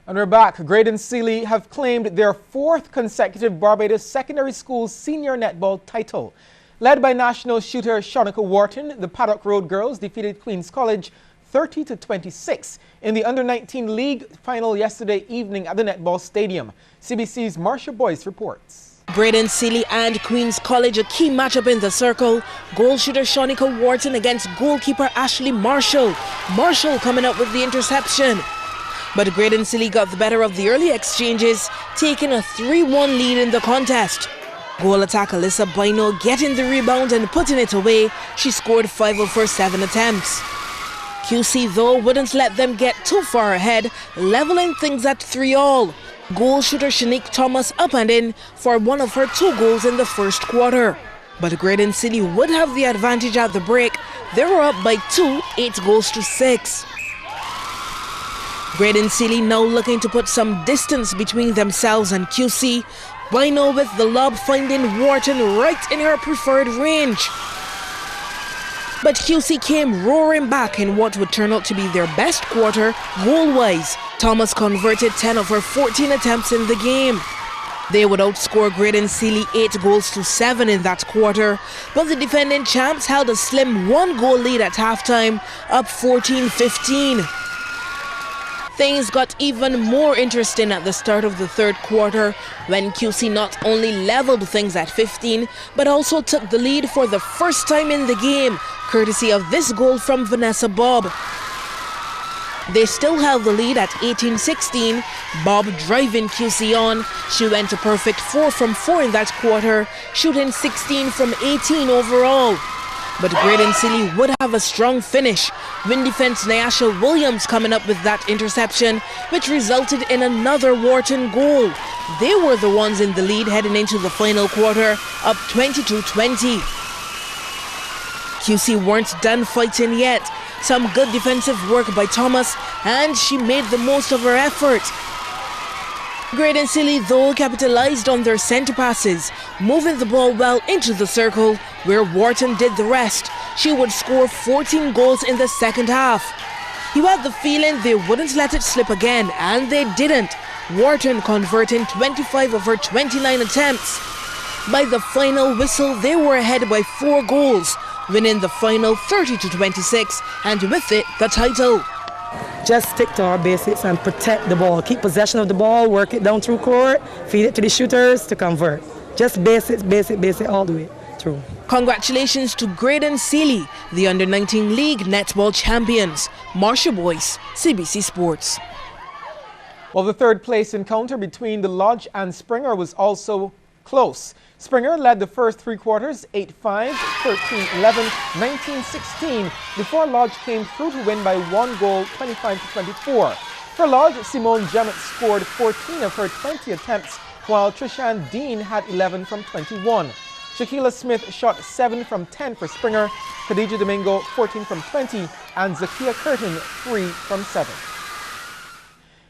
And we're back. Graydon Sealy have claimed their fourth consecutive Barbados Secondary School Senior Netball title. Led by national shooter Shonica Wharton, the Paddock Road girls defeated Queen's College 30-26 in the Under-19 League final yesterday evening at the Netball Stadium. CBC's Marcia Boyce reports. Graydon Sealy and Queen's College, a key matchup in the circle. Goal shooter Shonica Wharton against goalkeeper Ashley Marshall. Marshall coming up with the interception. But Graydon Sealy got the better of the early exchanges, taking a 3-1 lead in the contest. Goal attack Alyssa Bino getting the rebound and putting it away. She scored 5 of her 7 attempts. QC though wouldn't let them get too far ahead, leveling things at 3-all. Goal shooter Shanique Thomas up and in for one of her 2 goals in the first quarter. But Graydon Sealy would have the advantage at the break. They were up by 2, 8-6. Graydon Sealy now looking to put some distance between themselves and QC. Bino with the lob finding Wharton right in her preferred range. But QC came roaring back in what would turn out to be their best quarter goal-wise. Thomas converted 10 of her 14 attempts in the game. They would outscore Graydon Sealy 8-7 in that quarter, but the defending champs held a slim 1-goal lead at halftime, up 14-15. Things got even more interesting at the start of the third quarter when QC not only leveled things at 15 but also took the lead for the first time in the game, courtesy of this goal from Vanessa Bob. They still held the lead at 18-16, Bob driving QC on. She went a perfect 4 from 4 in that quarter, shooting 16 from 18 overall. But Graydon Sealy would have a strong finish. Win defense Nyasha Williams coming up with that interception, which resulted in another Wharton goal. They were the ones in the lead heading into the final quarter, up 22-20. QC weren't done fighting yet. Some good defensive work by Thomas, and she made the most of her effort. Graydon Sealy though capitalized on their centre passes, moving the ball well into the circle where Wharton did the rest. She would score 14 goals in the second half. You had the feeling they wouldn't let it slip again, and they didn't. Wharton converting 25 of her 29 attempts. By the final whistle, they were ahead by 4 goals, winning the final 30-26, and with it, the title. Just stick to our basics and protect the ball. Keep possession of the ball, work it down through court, feed it to the shooters to convert. Just basics, basic all the way through. Congratulations to Graydon Sealy, the Under-19 League Netball champions. Marcia Boyce, CBC Sports. Well, the third place encounter between the Lodge and Springer was also close. Springer led the first 3 quarters 8-5, 13-11, 19-16 before Lodge came through to win by 1 goal 25-24. For Lodge, Simone Jemmett scored 14 of her 20 attempts while Trishan Dean had 11 from 21. Shaquila Smith shot 7 from 10 for Springer, Khadija Domingo 14 from 20 and Zakia Curtin 3 from 7.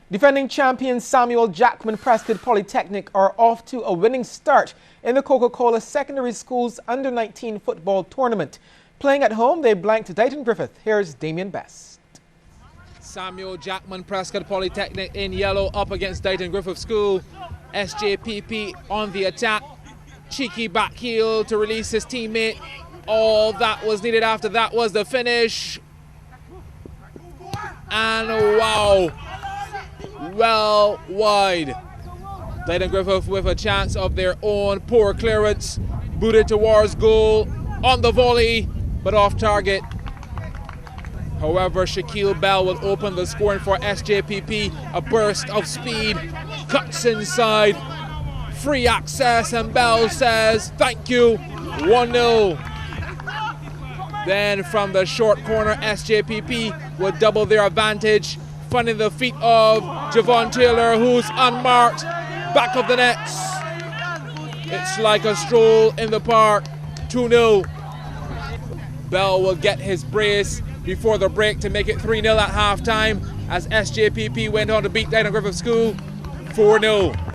Defending champions Samuel Jackman Prescott Polytechnic are off to a winning start in the Coca-Cola Secondary Schools Under-19 football tournament. Playing at home, they blanked Dighton Griffith. Here's Damien Best. Samuel Jackman Prescott Polytechnic in yellow up against Dighton Griffith School. SJPP on the attack. Cheeky back heel to release his teammate. All that was needed after that was the finish. And wow. Well wide. Dighton Griffith with a chance of their own. Poor clearance, booted towards goal on the volley, but off target. However, Shaquille Bell will open the scoring for SJPP. A burst of speed, cuts inside, free access, and Bell says thank you. 1-0. Then from the short corner, SJPP would double their advantage, finding the feet of Javon Taylor, who's unmarked, back of the nets. It's like a stroll in the park. 2-0. Bell will get his brace before the break to make it 3-0 at halftime as SJPP went on to beat Dighton Griffith School 4-0.